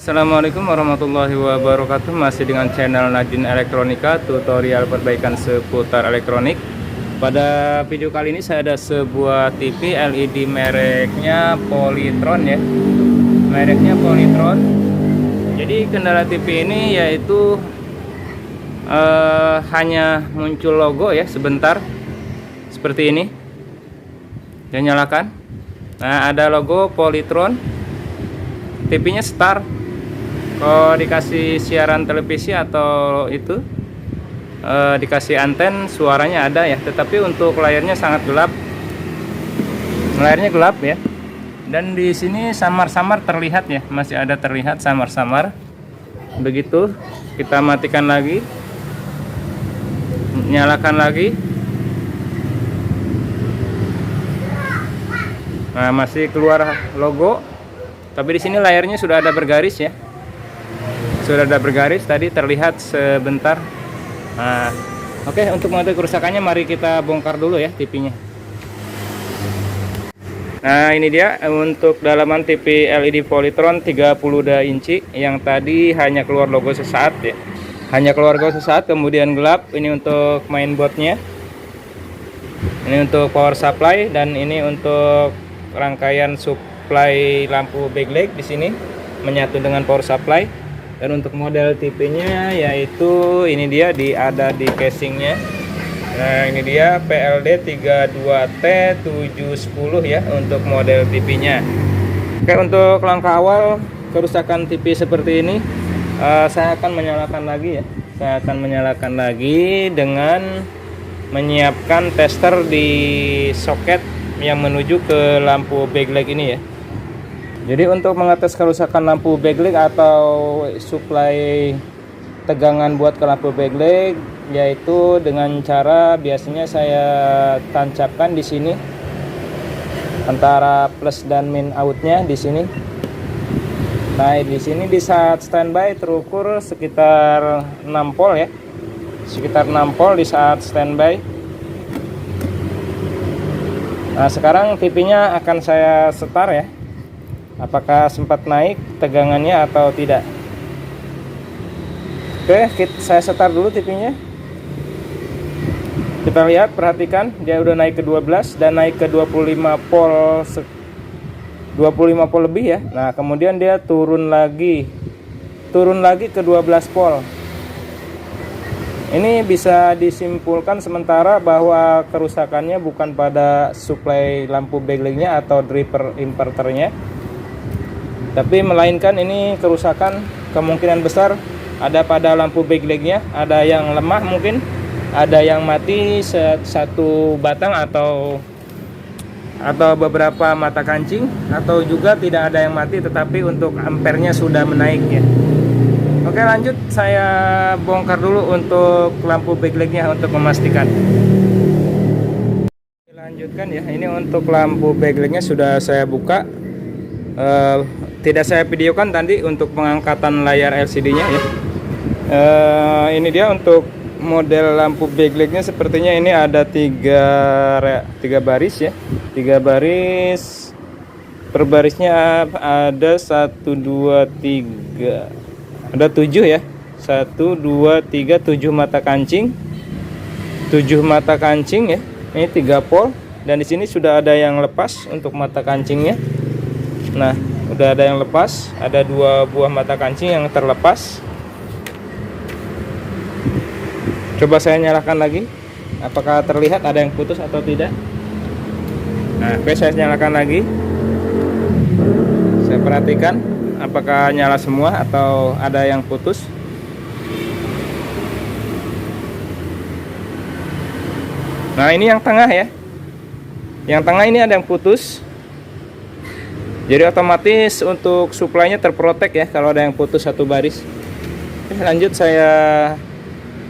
Assalamualaikum warahmatullahi wabarakatuh. Masih dengan channel Najin Elektronika, tutorial perbaikan seputar elektronik. Pada video kali ini saya ada sebuah TV LED mereknya Polytron ya. Mereknya Polytron. Jadi kendala TV ini yaitu hanya muncul logo ya sebentar seperti ini. Saya nyalakan. Nah, ada logo Polytron. TV-nya Star. Kalau dikasih siaran televisi atau itu dikasih anten, suaranya ada ya, tetapi untuk layarnya sangat gelap. Layarnya gelap ya. Dan di sini samar-samar terlihat ya, masih ada terlihat samar-samar. Begitu, kita matikan lagi. Nyalakan lagi. Nah, masih keluar logo. Tapi di sini layarnya sudah ada bergaris ya. Sudah ada bergaris, tadi terlihat sebentar. Nah, oke, untuk mengetahui kerusakannya mari kita bongkar dulu ya TV-nya. Nah, ini dia untuk dalaman TV LED Polytron 32 inci yang tadi hanya keluar logo sesaat ya. Hanya keluar logo sesaat kemudian gelap. Ini untuk mainboardnya. Ini untuk power supply dan ini untuk rangkaian supply lampu backlight di sini menyatu dengan power supply. Dan untuk model TV-nya yaitu ini dia ada di casingnya. Nah, ini dia PLD 32T710 ya untuk model TV-nya. Oke, untuk langkah awal kerusakan TV seperti ini, saya akan menyalakan lagi ya. Saya akan menyalakan lagi dengan menyiapkan tester di soket yang menuju ke lampu backlight ini ya. Jadi untuk mengetes kerusakan lampu backlight atau suplai tegangan buat ke lampu backlight, yaitu dengan cara biasanya saya tancapkan di sini antara plus dan min outnya di sini. Nah, di sini di saat standby terukur sekitar 6 volt ya, sekitar 6 volt di saat standby. Nah, sekarang TV-nya akan saya setar ya. Apakah sempat naik tegangannya atau tidak. Oke, saya setar dulu TV-nya. Kita lihat, perhatikan dia udah naik ke 12 dan naik ke 25 volt lebih ya. Nah, kemudian dia turun lagi ke 12 volt. Ini bisa disimpulkan sementara bahwa kerusakannya bukan pada suplai lampu backlight-nya atau driver inverternya, tapi melainkan ini kerusakan kemungkinan besar ada pada lampu backlight-nya, ada yang lemah mungkin, ada yang mati satu batang atau beberapa mata kancing, atau juga tidak ada yang mati tetapi untuk ampernya sudah menaik ya. Oke, lanjut saya bongkar dulu untuk lampu backlight-nya untuk memastikan. Lanjutkan ya, ini untuk lampu backlight-nya sudah saya buka. Tidak saya videokan tadi untuk pengangkatan layar LCD-nya ya. Ini dia untuk model lampu backlight-nya, sepertinya ini ada tiga baris ya. 3 baris. Per barisnya ada 1 2 3. Ada 7 ya. 1 2 3 7 mata kancing. 7 mata kancing ya. Ini 3 volt dan di sini sudah ada yang lepas untuk mata kancingnya. Nah, udah ada yang lepas, ada 2 buah mata kancing yang terlepas. Coba saya nyalakan lagi, apakah terlihat ada yang putus atau tidak. Nah, oke, saya nyalakan lagi. Saya perhatikan apakah nyala semua atau ada yang putus. Nah, ini yang tengah ya. Yang tengah ini ada yang putus. Jadi otomatis untuk suplainya terprotek ya kalau ada yang putus satu baris. Oke, lanjut saya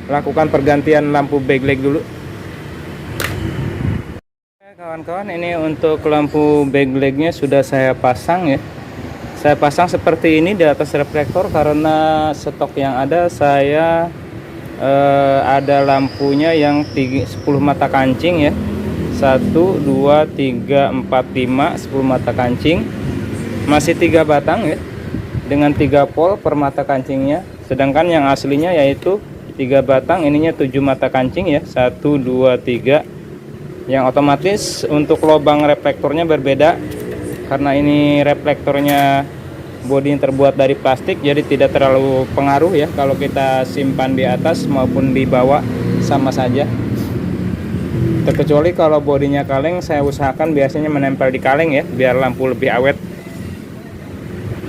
lakukan pergantian lampu backlight dulu. Kawan-kawan, ini untuk lampu backlight-nya sudah saya pasang ya. Saya pasang seperti ini di atas reflektor karena stok yang ada saya ada lampunya yang 10 mata kancing ya. 1 2 3 4 5 10 mata kancing. Masih 3 batang ya. dengan 3 pol per mata kancingnya, sedangkan yang aslinya yaitu 3 batang, ininya 7 mata kancing ya, 1 2 3. Yang otomatis untuk lubang reflektornya berbeda karena ini reflektornya bodi yang terbuat dari plastik, jadi tidak terlalu pengaruh ya kalau kita simpan di atas maupun di bawah, sama saja. Terkecuali kalau bodinya kaleng, saya usahakan biasanya menempel di kaleng ya, biar lampu lebih awet.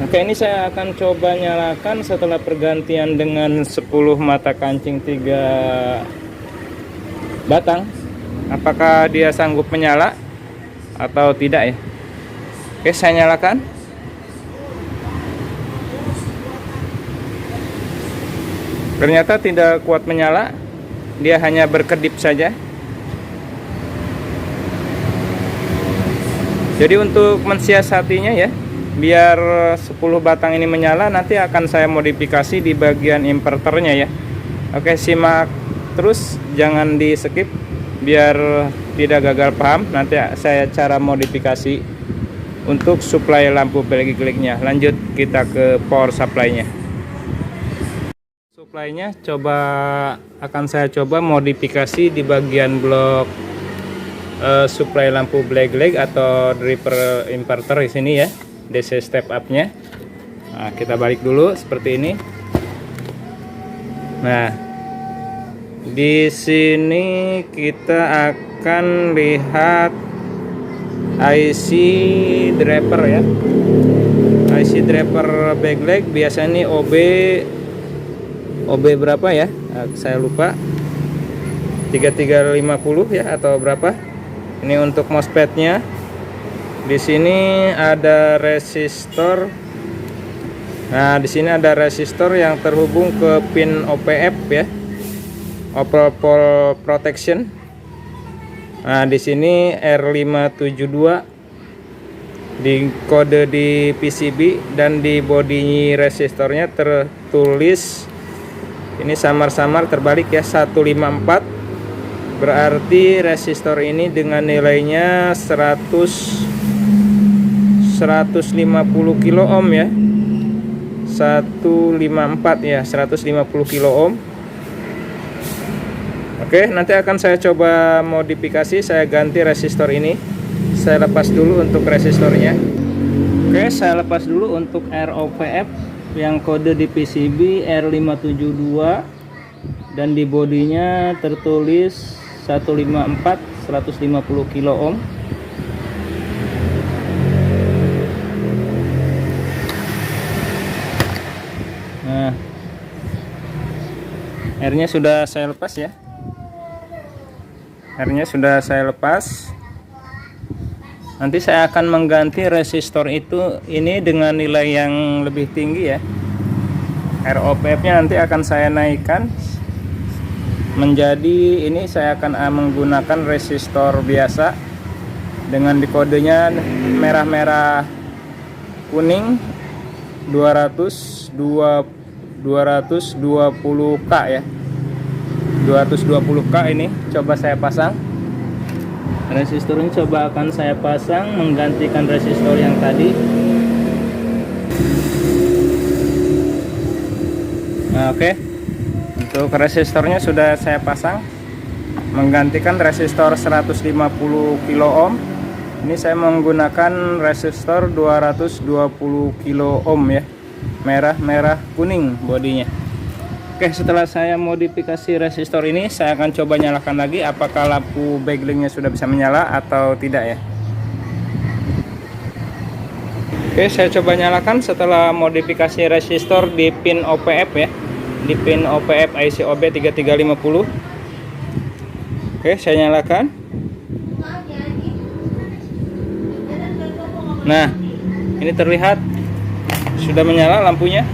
Oke, ini saya akan coba nyalakan setelah pergantian dengan 10 mata kancing 3 batang. Apakah dia sanggup menyala atau tidak ya? Oke, saya nyalakan. Ternyata tidak kuat menyala, dia hanya berkedip saja. Jadi untuk mensiasatinya ya, biar 10 batang ini menyala, nanti akan saya modifikasi di bagian inverternya ya. Oke, simak terus, jangan di skip biar tidak gagal paham. Nanti saya cara modifikasi untuk suplai lampu backlightnya. Lanjut kita ke power supply-nya. Supply-nya akan saya coba modifikasi di bagian blok supply lampu backlight atau driver inverter di sini ya. DC step up-nya. Nah, kita balik dulu seperti ini. Nah, di sini kita akan lihat IC driver ya. IC driver backlight biasanya OB berapa ya? Nah, saya lupa. 3350 ya atau berapa? Ini untuk MOSFET-nya. Di sini ada resistor. Nah, di sini ada resistor yang terhubung ke pin OPF ya. Overall protection. Nah, di sini R572 di kode di PCB, dan di bodi resistornya tertulis ini samar-samar terbalik ya, 154. Berarti resistor ini dengan nilainya 150 kilo ohm ya. 154 ya, 150 kilo ohm. Oke, nanti akan saya coba modifikasi, saya ganti resistor ini. Saya lepas dulu untuk resistornya. Oke, saya lepas dulu untuk ROPF yang kode di PCB R572, dan di bodinya tertulis 154 150 kilo ohm. Nah, airnya sudah saya lepas ya. Airnya sudah saya lepas. Nanti saya akan mengganti resistor ini dengan nilai yang lebih tinggi ya. ROPF-nya nanti akan saya naikkan menjadi, ini saya akan menggunakan resistor biasa dengan di kodenya merah-merah kuning 220K ya. 220K ini coba saya pasang. Resistor ini coba akan saya pasang menggantikan resistor yang tadi. Nah, oke. Untuk resistornya sudah saya pasang menggantikan resistor 150 kilo ohm. Ini saya menggunakan resistor 220 kilo ohm ya. Merah kuning bodinya. Oke, setelah saya modifikasi resistor ini, saya akan coba nyalakan lagi apakah lampu backlightnya sudah bisa menyala atau tidak ya. Oke, saya coba nyalakan setelah modifikasi resistor di pin OPF ya. Di pin OPF IC OB3350. Oke, saya nyalakan. Nah, ini terlihat sudah menyala lampunya.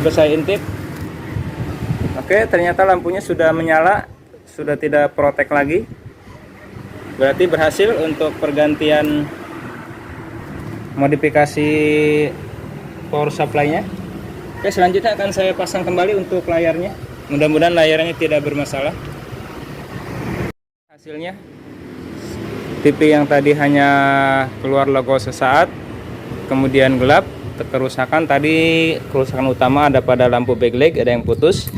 Sudah saya intip. Oke, ternyata lampunya sudah menyala, sudah tidak protek lagi. Berarti berhasil untuk pergantian modifikasi power supply-nya. Oke, selanjutnya akan saya pasang kembali untuk layarnya. Mudah-mudahan layarnya tidak bermasalah. Hasilnya TV yang tadi hanya keluar logo sesaat, kemudian gelap. Kerusakan tadi, kerusakan utama ada pada lampu backlight, ada yang putus.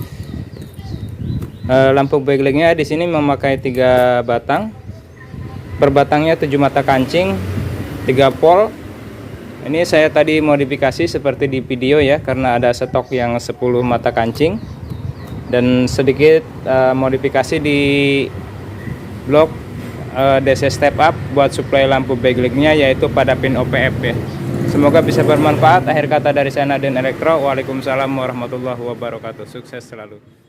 Lampu backlightnya di sini memakai 3 batang. Per batangnya 7 mata kancing, 3 pol. Ini saya tadi modifikasi seperti di video ya, karena ada stok yang 10 mata kancing dan sedikit modifikasi di blok DC step up buat suplai lampu backlightnya, yaitu pada pin OPF ya. Semoga bisa bermanfaat. Akhir kata dari saya Nadin Elektro. Waalaikumsalam warahmatullahi wabarakatuh. Sukses selalu.